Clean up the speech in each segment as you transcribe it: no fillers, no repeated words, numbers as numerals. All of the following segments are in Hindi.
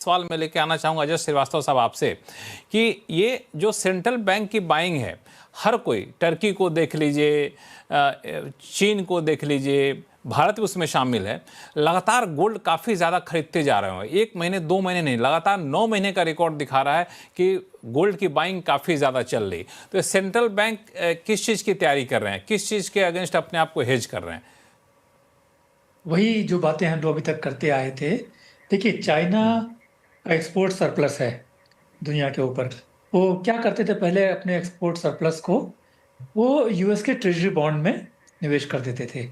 सवाल मैं लेके आना चाहूँगा अजय श्रीवास्तव साहब आपसे कि ये जो सेंट्रल बैंक की बाइंग है, हर कोई टर्की को देख लीजिए, चीन को देख लीजिए, भारत भी उसमें शामिल है, लगातार गोल्ड काफ़ी ज़्यादा खरीदते जा रहे हैं। 1 महीने 2 महीने नहीं, लगातार 9 महीने का रिकॉर्ड दिखा रहा है कि गोल्ड की बाइंग काफ़ी ज़्यादा चल रही। तो सेंट्रल बैंक किस चीज़ की तैयारी कर रहे हैं, किस चीज़ के अगेंस्ट अपने आप को हेज कर रहे हैं? वही जो बातें हम लोग अभी तक करते आए थे। देखिए, चाइना का एक्सपोर्ट सरप्लस है दुनिया के ऊपर। वो क्या करते थे पहले, अपने एक्सपोर्ट सरप्लस को वो यूएस के ट्रेजरी बॉन्ड में निवेश कर देते थे।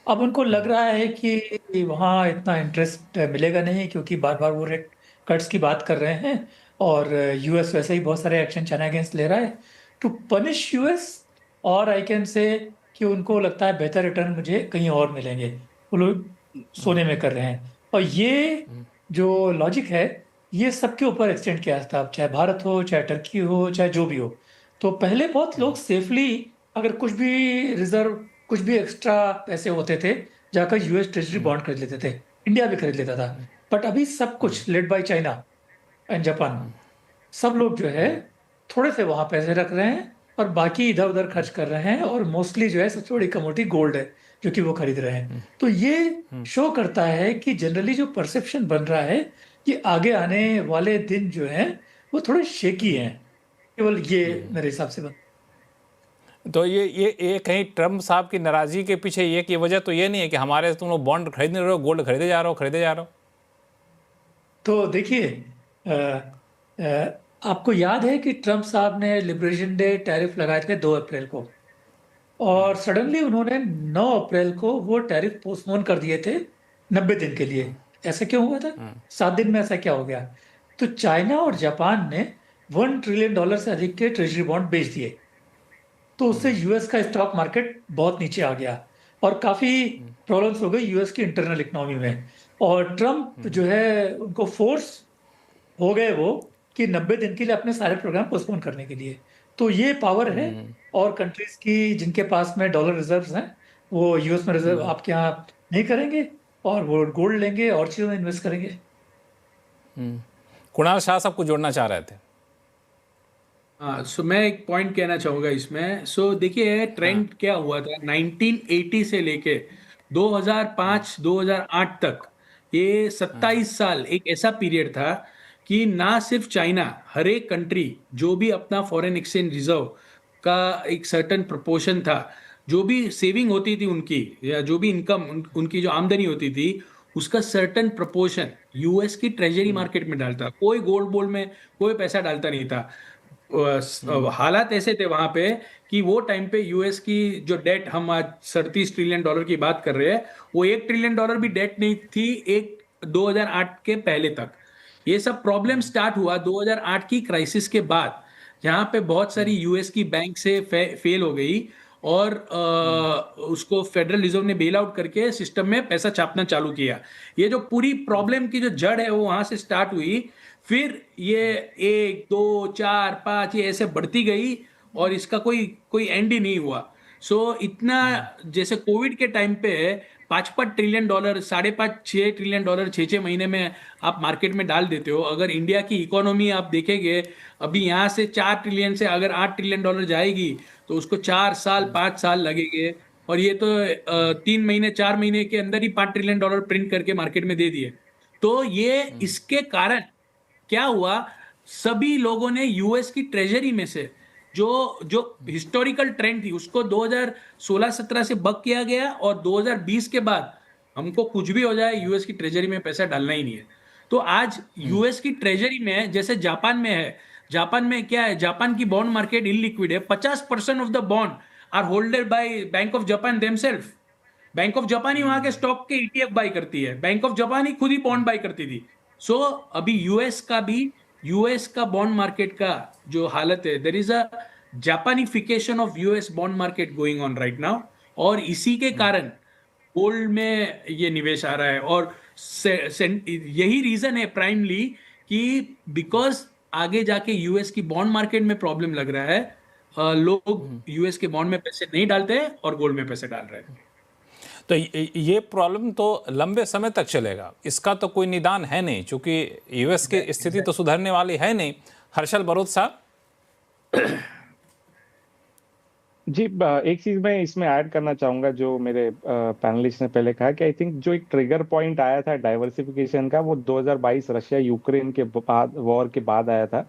अब उनको लग रहा है कि वहाँ इतना इंटरेस्ट मिलेगा नहीं, क्योंकि बार बार वो रेट कट्स की बात कर रहे हैं और यूएस वैसे ही बहुत सारे एक्शन चाइना अगेंस्ट ले रहा है टू पनिश यूएस। और आई कैन से कि उनको लगता है बेहतर रिटर्न मुझे कहीं और मिलेंगे, वो लोग सोने में कर रहे हैं। और ये जो लॉजिक है, ये सबके ऊपर एक्सटेंड किया था, अब चाहे भारत हो, चाहे टर्की हो, चाहे जो भी हो। तो पहले बहुत लोग सेफली, अगर कुछ भी रिजर्व, कुछ भी एक्स्ट्रा पैसे होते थे, जाकर यूएस ट्रेजरी बॉन्ड खरीद लेते थे। इंडिया भी खरीद लेता था। बट अभी सब कुछ led by China and Japan, सब लोग जो है थोड़े से वहां पैसे रख रहे हैं और बाकी इधर उधर खर्च कर रहे हैं। और मोस्टली जो है सबसे बड़ी कमोडिटी गोल्ड है जो कि वो खरीद रहे हैं। तो ये शो करता है कि जनरली जो परसेप्शन बन रहा है कि आगे आने वाले दिन जो है वो थोड़े शेकी हैं। केवल ये मेरे हिसाब से बन। तो ये कहीं ट्रम्प साहब की नाराजगी के पीछे ये की वजह तो ये नहीं है कि हमारे तुम लोग बॉन्ड खरीद नहीं रहे हो, गोल्ड खरीदे जा रहे हो, खरीदे जा रहे हो? तो देखिए, आपको याद है कि ट्रम्प साहब ने लिबरेशन डे टैरिफ लगाए थे 2 अप्रैल को, और सडनली उन्होंने 9 अप्रैल को वो टैरिफ पोस्टपोन कर दिए थे 90 दिन के लिए। ऐसा क्यों हुआ था? 7 दिन में ऐसा क्या हो गया? तो चाइना और जापान ने $1 ट्रिलियन से अधिक के ट्रेजरी बॉन्ड बेच दिए। तो उससे यूएस का स्टॉक मार्केट बहुत नीचे आ गया और काफी प्रॉब्लम्स हो गई यूएस की इंटरनल इकोनॉमी में। और ट्रम्प जो है उनको फोर्स हो गए वो कि 90 दिन के लिए अपने सारे प्रोग्राम पोस्टपोन करने के लिए। तो ये पावर है। और कंट्रीज की जिनके पास में डॉलर रिजर्व्स हैं, वो यूएस में रिजर्व आपके यहाँ नहीं करेंगे और वो गोल्ड लेंगे और चीजों में इन्वेस्ट करेंगे। कुणाल शाह साहब को जोड़ना चाह रहे थे। हाँ, सो मैं एक पॉइंट कहना चाहूंगा इसमें। सो देखिए, ट्रेंड क्या हुआ था 1980 से लेके 2005 2008 तक, ये 27 साल एक ऐसा पीरियड था कि ना सिर्फ चाइना, हर एक कंट्री जो भी अपना फॉरेन एक्सचेंज रिजर्व का एक सर्टेन प्रोपोर्शन था, जो भी सेविंग होती थी उनकी, या जो भी इनकम उनकी जो आमदनी होती थी, उसका सर्टेन प्रोपोर्शन यूएस की ट्रेजरी मार्केट में डालता। कोई गोल्ड बोल्ड में कोई पैसा डालता नहीं था। हालात ऐसे थे वहां पे कि वो टाइम पे यूएस की जो डेट, हम आज $37 ट्रिलियन की बात कर रहे हैं, वो $1 ट्रिलियन भी डेट नहीं थी एक 2008 के पहले तक। ये सब प्रॉब्लम स्टार्ट हुआ 2008 की क्राइसिस के बाद, जहां पे बहुत सारी यूएस की बैंक से फेल हो गई और उसको फेडरल रिजर्व ने बेल आउट करके सिस्टम में पैसा छापना चालू किया। ये जो पूरी प्रॉब्लम की जो जड़ है वो वहां से स्टार्ट हुई। फिर ये 1 2 4 5 ये ऐसे बढ़ती गई और इसका कोई कोई एंड ही नहीं हुआ। सो इतना, जैसे कोविड के टाइम पे 5 5 ट्रिलियन डॉलर, 5.5 6 ट्रिलियन डॉलर 6 6 महीने में आप मार्केट में डाल देते हो। अगर इंडिया की इकोनॉमी आप देखेंगे, अभी यहाँ से 4 ट्रिलियन से अगर 8 ट्रिलियन डॉलर जाएगी तो उसको 4 साल 5 साल लगेंगे। और ये तो 3 महीने 4 महीने के अंदर ही 5 ट्रिलियन डॉलर प्रिंट करके मार्केट में दे दिए। तो ये इसके कारण क्या हुआ, सभी लोगों ने यूएस की ट्रेजरी में से जो जो हिस्टोरिकल ट्रेंड थी उसको 2016 17 से बक किया गया, और 2020 के बाद हमको कुछ भी हो जाए यूएस की ट्रेजरी में पैसा डालना ही नहीं है। तो आज यूएस की ट्रेजरी में, जैसे जापान में है, जापान में क्या है, जापान की बॉन्ड मार्केट इलिक्विड है। 50% of the bond are holded by bank of Japan themself. Bank of Japan ही वहां के स्टॉक के ईटीएफ बाय करती है, बैंक ऑफ जापान ही खुद ही बॉन्ड बाय करती थी। सो अभी यूएस का बॉन्ड मार्केट का जो हालत है, there is a Japanification of US bond market going on right now. और इसी के कारण गोल्ड में ये निवेश आ रहा है। और यही रीजन है प्राइमली कि बिकॉज आगे जाके यूएस की बॉन्ड मार्केट में प्रॉब्लम लग रहा है, लोग यूएस के बॉन्ड में पैसे नहीं डालते हैं और गोल्ड में पैसे डाल रहे हैं। तो ये प्रॉब्लम तो लंबे समय तक चलेगा, इसका तो कोई निदान है नहीं, क्योंकि यूएस की स्थिति तो सुधरने वाली है नहीं। हर्षल बरूद साहब। जी, एक चीज मैं इसमें ऐड करना चाहूंगा जो मेरे पैनलिस्ट ने पहले कहा कि आई थिंक जो एक ट्रिगर पॉइंट आया था डाइवर्सिफिकेशन का, वो 2022 रशिया यूक्रेन के बाद, वॉर के बाद आया था,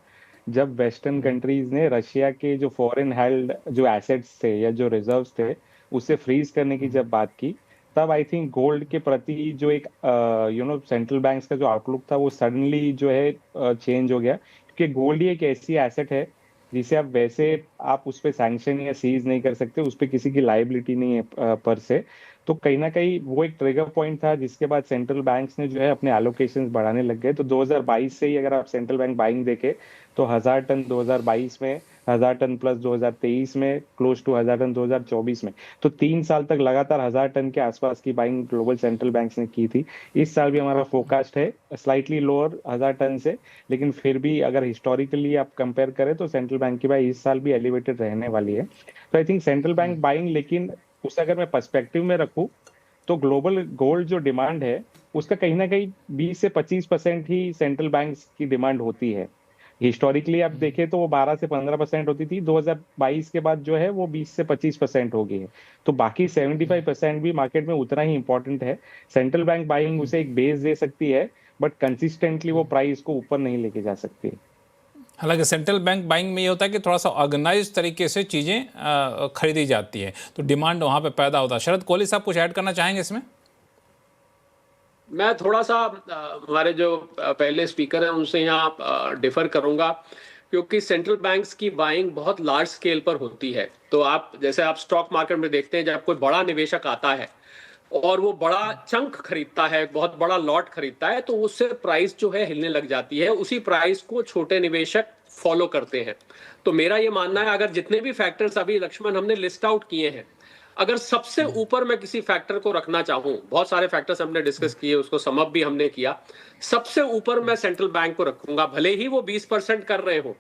जब वेस्टर्न कंट्रीज ने रशिया के जो फॉरेन हेल्ड जो एसेट्स थे या जो रिजर्व्स थे उसे फ्रीज करने की जब बात की, तब आई थिंक गोल्ड के प्रति जो एक सेंट्रल बैंक्स का जो आउटलुक था वो सडनली जो है चेंज हो गया, क्योंकि गोल्ड ही एक ऐसी एसेट है जिसे आप वैसे आप उस पर सैंक्शन या सीज नहीं कर सकते, उस पर किसी की लाइबिलिटी नहीं है पर से। तो कहीं ना कहीं वो एक ट्रिगर पॉइंट था जिसके बाद सेंट्रल बैंक्स ने जो है अपने एलोकेशंस बढ़ाने लग गए। तो 2022 से ही अगर आप सेंट्रल बैंक बाइंग देखें तो 1000 टन 2022 में, 1000 टन प्लस 2023 में, क्लोज टू 1000 टन 2024 में, तो 3 साल तक लगातार 1000 टन के आसपास की बाइंग ग्लोबल सेंट्रल बैंक्स ने की थी। इस साल भी हमारा फोरकास्ट है स्लाइटली लोअर 1000 टन से, लेकिन फिर भी अगर हिस्टोरिकली आप कंपेयर करें तो सेंट्रल बैंक की बाइंग इस साल भी एलिवेटेड रहने वाली है। तो I think central bank buying, लेकिन उसे अगर मैं पर्सपेक्टिव में रखूं तो ग्लोबल गोल्ड जो डिमांड है उसका कहीं ना कहीं 20 से 25% ही सेंट्रल बैंक्स की डिमांड होती है। हिस्टोरिकली आप देखें तो वो 12 से 15% होती थी, 2022 के बाद जो है वो 20 से 25% हो गई है। तो बाकी 75% भी मार्केट में उतना ही इंपॉर्टेंट है। सेंट्रल बैंक बाइंग उसे एक बेस दे सकती है, बट कंसिस्टेंटली वो प्राइस को ऊपर नहीं लेके जा सकती। हालांकि सेंट्रल बैंक बाइंग में ये होता है कि थोड़ा सा ऑर्गेनाइज तरीके से चीज़ें खरीदी जाती हैं, तो डिमांड वहाँ पे पैदा होता है। शरद कोहली साहब कुछ ऐड करना चाहेंगे इसमें? मैं थोड़ा सा हमारे जो पहले स्पीकर हैं उनसे यहाँ डिफर करूंगा, क्योंकि सेंट्रल बैंक्स की बाइंग बहुत लार्ज स्केल पर होती है। तो आप जैसे आप स्टॉक मार्केट में देखते हैं, जब कोई बड़ा निवेशक आता है और वो बड़ा चंक खरीदता है, बहुत बड़ा लॉट खरीदता है, तो उससे प्राइस जो है हिलने लग जाती है। उसी प्राइस को छोटे निवेशक फॉलो करते हैं। तो मेरा ये मानना है, अगर जितने भी फैक्टर्स अभी लक्ष्मण हमने लिस्ट आउट किए हैं, अगर सबसे ऊपर मैं किसी फैक्टर को रखना चाहूं, बहुत सारे फैक्टर्स हमने डिस्कस किए, उसको सम अप भी हमने किया, सबसे ऊपर मैं सेंट्रल बैंक को रखूंगा। भले ही वो 20% कर रहे हो,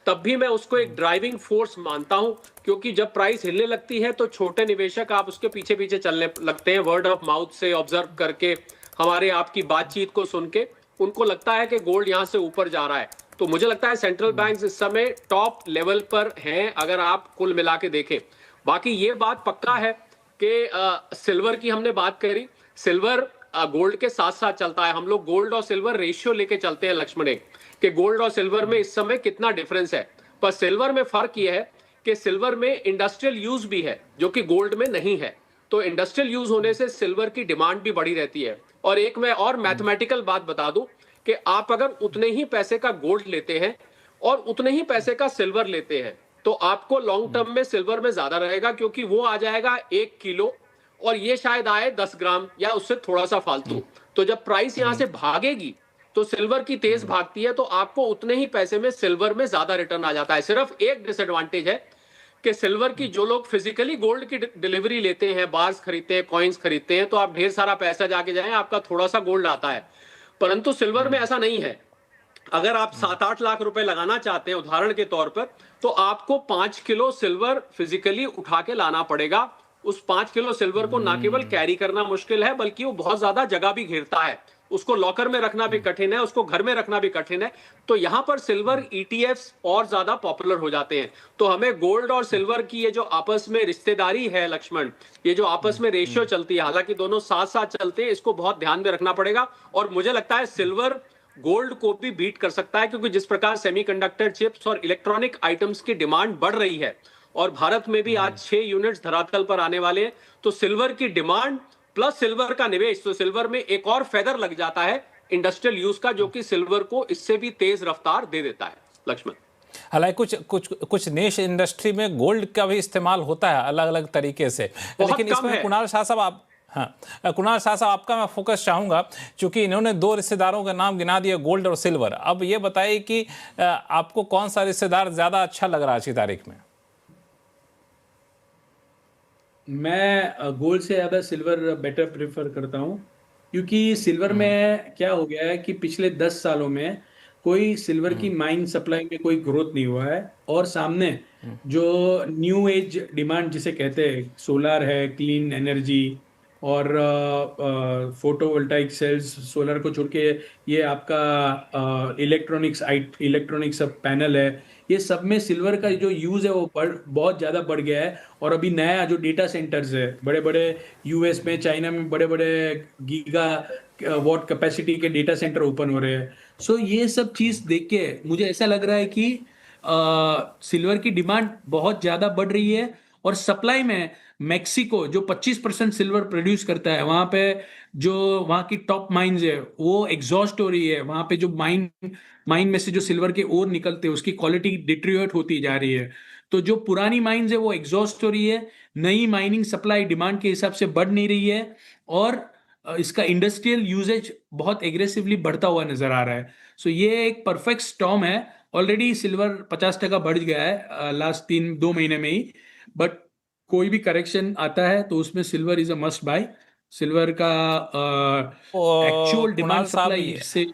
तब भी मैं उसको एक ड्राइविंग फोर्स मानता हूं, क्योंकि जब प्राइस हिलने लगती है तो छोटे निवेशक आप उसके पीछे पीछे चलने लगते हैं। वर्ड ऑफ माउथ से ऑब्जर्व करके, हमारे आपकी बातचीत को सुन के उनको लगता है कि गोल्ड यहां से ऊपर जा रहा है। तो मुझे लगता है सेंट्रल बैंक इस समय टॉप लेवल पर हैं, अगर आप कुल मिला के देखें। बाकी ये बात पक्का है कि सिल्वर की हमने बात करी, सिल्वर गोल्ड के साथ साथ चलता है। हम लोग गोल्ड और सिल्वर रेशियो लेके चलते हैं लक्ष्मण, कि गोल्ड और सिल्वर में इस समय कितना डिफरेंस है। पर सिल्वर में फर्क यह है कि सिल्वर में इंडस्ट्रियल यूज भी है, जो कि गोल्ड में नहीं है। तो इंडस्ट्रियल यूज होने से सिल्वर की डिमांड भी बढ़ी रहती है। और एक मैं और मैथमेटिकल बात बता दूं कि आप अगर उतने ही पैसे का गोल्ड लेते हैं और उतने ही पैसे का सिल्वर लेते हैं, तो आपको लॉन्ग टर्म में सिल्वर में ज्यादा रहेगा, क्योंकि वो आ जाएगा 1 किलो और ये शायद आए 10 ग्राम या उससे थोड़ा सा फालतू। तो जब प्राइस यहां से भागेगी तो सिल्वर की तेज भागती है, तो आपको उतने ही पैसे में सिल्वर में ज्यादा रिटर्न आ जाता है। सिर्फ एक डिसएडवांटेज है कि सिल्वर की जो लोग फिजिकली गोल्ड की डिलीवरी लेते हैं, बार्स खरीदते हैं, कॉइन्स खरीदते हैं, तो आप ढेर सारा पैसा जाके जाएं, आपका थोड़ा सा गोल्ड आता है। परंतु सिल्वर में ऐसा नहीं है। अगर आप 7-8 लाख रुपए लगाना चाहते हैं उदाहरण के तौर पर, तो आपको 5 किलो सिल्वर फिजिकली उठा के लाना पड़ेगा। उस 5 किलो सिल्वर को ना केवल कैरी करना मुश्किल है, बल्कि वो बहुत ज्यादा जगह भी घेरता है। उसको लॉकर में रखना भी कठिन है, उसको घर में रखना भी कठिन है। तो यहां पर सिल्वर ईटीएफ्स और ज्यादा पॉपुलर हो जाते हैं। तो हमें गोल्ड और सिल्वर की ये जो आपस में रिश्तेदारी है लक्ष्मण, ये जो आपस में रेशियो चलती है, हालांकि दोनों साथ साथ चलते हैं, इसको बहुत ध्यान में रखना पड़ेगा। और मुझे लगता है सिल्वर गोल्ड को भी बीट कर सकता है, क्योंकि जिस प्रकार सेमीकंडक्टर चिप्स और इलेक्ट्रॉनिक आइटम्स की डिमांड बढ़ रही है और भारत में भी आज 6 यूनिट्स धरातल पर आने वाले हैं, तो सिल्वर की डिमांड प्लस सिल्वर का निवेश, तो सिल्वर में एक और फेदर लग जाता है इंडस्ट्रियल यूज का, जो कि सिल्वर को इससे भी तेज रफ्तार दे देता है लक्ष्मण। हालांकि कुछ निश इंडस्ट्री में गोल्ड का भी इस्तेमाल होता है अलग अलग तरीके से, लेकिन इसमें कुणाल शाह साहब आप, हाँ कुणाल शाह साहब आपका मैं फोकस चाहूँगा, क्योंकि इन्होंने 2 रिश्तेदारों का नाम गिना दिया, गोल्ड और सिल्वर। अब ये बताइए कि आपको कौन सा रिश्तेदार ज़्यादा अच्छा लग रहा है आज की तारीख में? मैं गोल्ड से ज़्यादा सिल्वर बेटर प्रेफर करता हूँ, क्योंकि सिल्वर में क्या हो गया है कि पिछले 10 सालों में कोई सिल्वर की माइन सप्लाई में कोई ग्रोथ नहीं हुआ है। और सामने जो न्यू एज डिमांड जिसे कहते हैं, सोलर है, क्लीन एनर्जी और फोटोवोल्टाइक सेल्स, सोलर को छोड़ के ये आपका इलेक्ट्रॉनिक्स सब पैनल है, ये सब में सिल्वर का जो यूज है वो बहुत ज़्यादा बढ़ गया है। और अभी नया जो डेटा सेंटर्स है बड़े बड़े यूएस में, चाइना में बड़े बड़े गीगा वॉट कैपेसिटी के डेटा सेंटर ओपन हो रहे हैं। सो ये सब चीज़ देख के मुझे ऐसा लग रहा है कि सिल्वर की डिमांड बहुत ज़्यादा बढ़ रही है। और सप्लाई में मेक्सिको जो 25% सिल्वर प्रोड्यूस करता है, वहाँ पे जो वहाँ की टॉप माइंस है वो एग्जॉस्ट हो रही है। वहाँ पे जो माइन में से जो सिल्वर के ओर निकलते हैं उसकी क्वालिटी डिट्रियोट होती जा रही है। तो जो पुरानी माइंस है वो एग्जॉस्ट हो रही है, नई माइनिंग सप्लाई डिमांड के हिसाब से बढ़ नहीं रही है, और इसका इंडस्ट्रियल यूजेज बहुत एग्रेसिवली बढ़ता हुआ नजर आ रहा है। सो ये एक परफेक्ट स्टॉर्म है। ऑलरेडी सिल्वर 50% बढ़ गया है लास्ट 2 महीने में ही, बट कोई भी करेक्शन आता है तो उसमें silver is a must buy. Silver का एक्चुअल कुणाल डिमांड साहब, सप्लाई से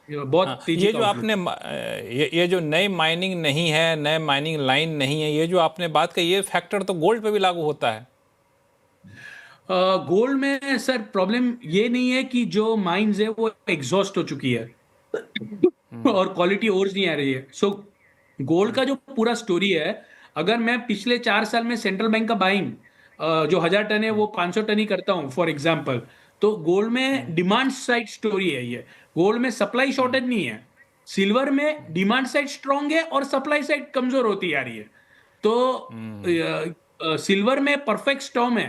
बहुत हाँ, तेजी ये का जो आउटलुक। आपने ये जो नई माइनिंग नहीं है, नए माइनिंग लाइन नहीं है, ये जो आपने बात कही, ये फैक्टर तो गोल्ड पे भी लागू होता है। गोल्ड में सर प्रॉब्लम ये नहीं है कि जो माइंस है वो एग्जॉस्ट हो चुकी है और क्वालिटी और नहीं आ रही है। सो गोल्ड का जो पूरा स्टोरी है, अगर मैं पिछले 4 साल में सेंट्रल बैंक का बाइंग जो 1000 टन है वो 500 टन ही करता हूँ फॉर एग्जाम्पल, तो गोल्ड में डिमांड साइड स्टोरी है ये। गोल्ड में सप्लाई शॉर्टेज नहीं है, सिल्वर में डिमांड साइड स्ट्रांग है और सप्लाई साइड कमजोर होती आ रही है। तो सिल्वर में परफेक्ट स्टॉर्म है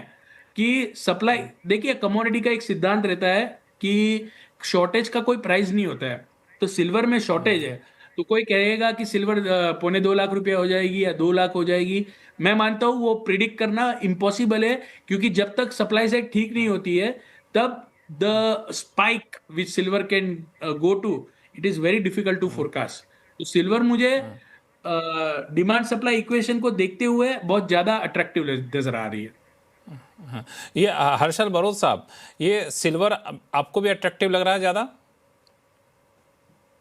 कि सप्लाई, देखिए कमोडिटी का एक सिद्धांत रहता है कि शॉर्टेज का कोई प्राइस नहीं होता है। तो सिल्वर में शॉर्टेज है तो कोई कहेगा कि सिल्वर 2.25 लाख रुपया हो जाएगी या 2 लाख हो जाएगी। मैं मानता हूं वो प्रिडिक्ट करना इम्पॉसिबल है, क्योंकि जब तक सप्लाई साइड ठीक नहीं होती है तब the spike which silver can go to, it is very difficult to forecast. तो सिल्वर मुझे डिमांड सप्लाई इक्वेशन को देखते हुए बहुत ज्यादा अट्रैक्टिव नजर आ रही है। हाँ, ये हर्षल बरोज साहब, ये सिल्वर आपको भी अट्रैक्टिव लग रहा है ज़्यादा?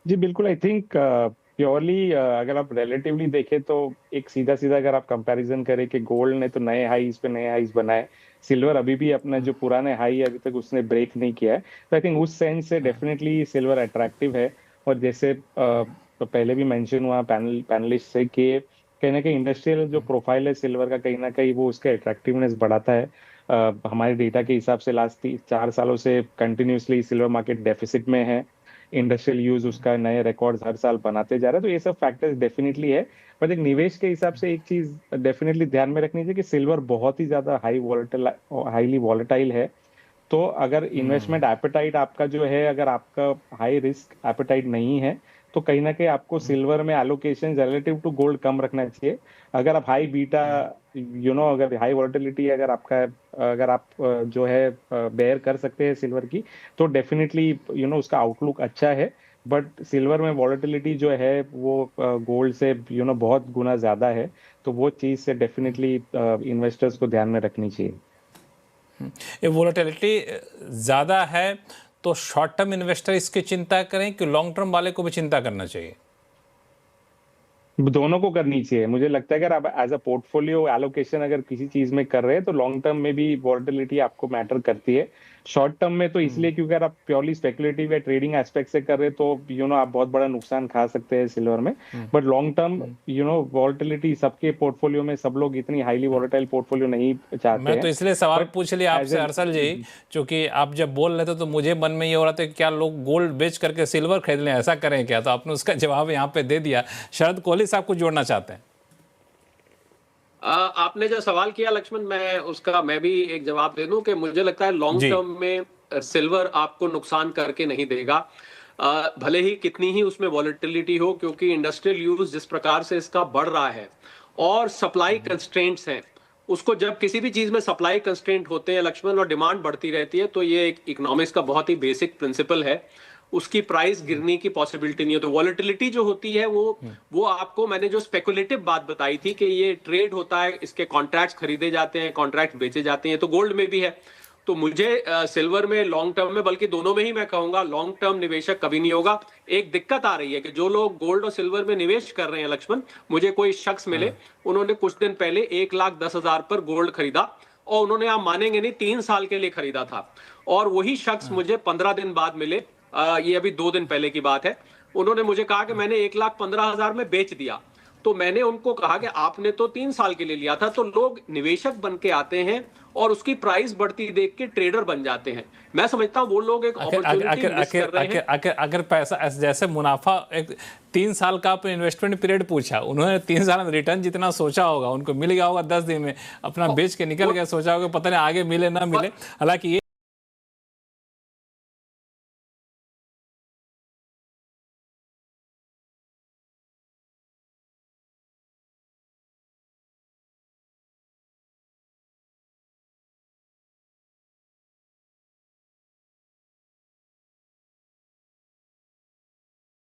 जी बिल्कुल, आई थिंक प्योरली अगर आप रिलेटिवली देखें तो एक सीधा सीधा अगर आप कंपैरिजन करें कि गोल्ड ने तो नए हाईज पे नए हाईज बनाए, सिल्वर अभी भी अपना जो पुराने हाई है अभी तक उसने ब्रेक नहीं किया है। तो आई थिंक उस सेंस से डेफिनेटली सिल्वर अट्रैक्टिव है। और जैसे तो पहले भी मेंशन हुआ पैनलिस्ट से कि कहीं ना कहीं इंडस्ट्रियल जो प्रोफाइल है सिल्वर का, कहीं ना कहीं वो उसका अट्रैक्टिवनेस बढ़ाता है। हमारे डेटा के हिसाब से लास्ट 4 सालों से कंटिन्यूसली सिल्वर मार्केट डेफिसिट में है। इंडस्ट्रियल यूज उसका नए रिकॉर्ड्स हर साल बनाते जा रहा है। तो ये सब फैक्टर्स डेफिनेटली है। पर एक निवेश के हिसाब से एक चीज डेफिनेटली ध्यान में रखनी चाहिए कि सिल्वर बहुत ही ज्यादा हाईली वॉलेटाइल है। तो अगर इन्वेस्टमेंट एपेटाइट आपका जो है, अगर आपका हाई रिस्क एपेटाइट नहीं है, तो कहीं ना कहीं आपको सिल्वर में एलोकेशन रिलेटिव टू गोल्ड कम रखना चाहिए। अगर आप हाई बीटा अगर हाई वॉलेटिलिटी अगर आप जो है बेयर कर सकते हैं सिल्वर की, तो डेफिनेटली उसका आउटलुक अच्छा है। बट सिल्वर में वॉलेटिलिटी जो है वो गोल्ड से बहुत गुना ज्यादा है। तो वो चीज से डेफिनेटली इन्वेस्टर्स को ध्यान में रखनी चाहिए। ये वोलेटिलिटी ज़्यादा है तो शॉर्ट टर्म इन्वेस्टर इसकी चिंता करें कि लॉन्ग टर्म वाले को भी चिंता करना चाहिए? दोनों को करनी चाहिए। मुझे लगता है अगर आप एज अ पोर्टफोलियो एलोकेशन अगर किसी चीज में कर रहे हैं तो लॉन्ग टर्म में भी वॉलेटिलिटी आपको मैटर करती है। शॉर्ट टर्म में तो इसलिए क्योंकि अगर आप प्योरली स्पेकुलेटिव या ट्रेडिंग एस्पेक्ट से कर रहे हैं तो आप बहुत बड़ा नुकसान खा सकते हैं सिल्वर में। बट लॉन्ग टर्म वॉलेटिलिटी सबके पोर्टफोलियो में, सब लोग इतनी हाईली वॉलेटाइल पोर्टफोलियो नहीं चाहते मैं तो हैं। इसलिए सवाल पूछ लिया आपसे हर्षल जी, क्योंकि आप जब बोल रहे थे तो मुझे मन में ये हो रहा था कि क्या लोग गोल्ड बेच करके सिल्वर खरीद लें, ऐसा करें क्या? तो आपने उसका जवाब यहाँ पे दे दिया। शरद कोहली साहब कुछ जोड़ना चाहते हैं? आपने जो सवाल किया लक्ष्मण, मैं भी एक जवाब दे दूं कि मुझे लगता है लॉन्ग टर्म में सिल्वर आपको नुकसान करके नहीं देगा, भले ही कितनी ही उसमें वॉलेटिलिटी हो, क्योंकि इंडस्ट्रियल यूज जिस प्रकार से इसका बढ़ रहा है और सप्लाई कंस्ट्रेंट्स हैं, उसको जब किसी भी चीज में सप्लाई कंस्ट्रेंट होते हैं लक्ष्मण और डिमांड बढ़ती रहती है, तो ये एक इकोनॉमिक्स का बहुत ही बेसिक प्रिंसिपल है, उसकी प्राइस गिरने की पॉसिबिलिटी नहीं है। तो वॉलेटिलिटी जो होती है वो आपको, मैंने जो स्पेकुलेटिव बात बताई थी कि ये ट्रेड होता है, इसके कॉन्ट्रैक्ट्स खरीदे जाते हैं, कॉन्ट्रैक्ट बेचे जाते हैं, तो गोल्ड में भी है। तो मुझे सिल्वर में लॉन्ग टर्म में, बल्कि दोनों में ही मैं कहूंगा, लॉन्ग टर्म निवेशक कभी नहीं होगा। एक दिक्कत आ रही है कि जो लोग गोल्ड और सिल्वर में निवेश कर रहे हैं लक्ष्मण, मुझे कोई शख्स मिले, उन्होंने कुछ दिन पहले 1,10,000 पर गोल्ड खरीदा और उन्होंने, आप मानेंगे नहीं, 3 साल के लिए खरीदा था। और वही शख्स मुझे 15 दिन बाद मिले, ये अभी 2 दिन पहले की बात है। उन्होंने मुझे कहा कि मैंने 1,15,000 में बेच दिया। तो मैंने उनको कहा कि आपने तो 3 साल के लिए लिया था। तो लोग निवेशक बन के आते हैं और उसकी प्राइस बढ़ती देख के ट्रेडर बन जाते हैं। मैं समझता हूं वो लोग एक अपॉर्चुनिटी मिस कर रहे हैं। अगर पैसा जैसे मुनाफा, एक 3 साल का आपने इन्वेस्टमेंट पीरियड पूछा, उन्होंने 3 साल में रिटर्न जितना सोचा होगा, उनको मिल गया होगा 10 दिन में, अपना बेच के निकल गया, सोचा होगा पता नहीं आगे मिले ना मिले। हालांकि ये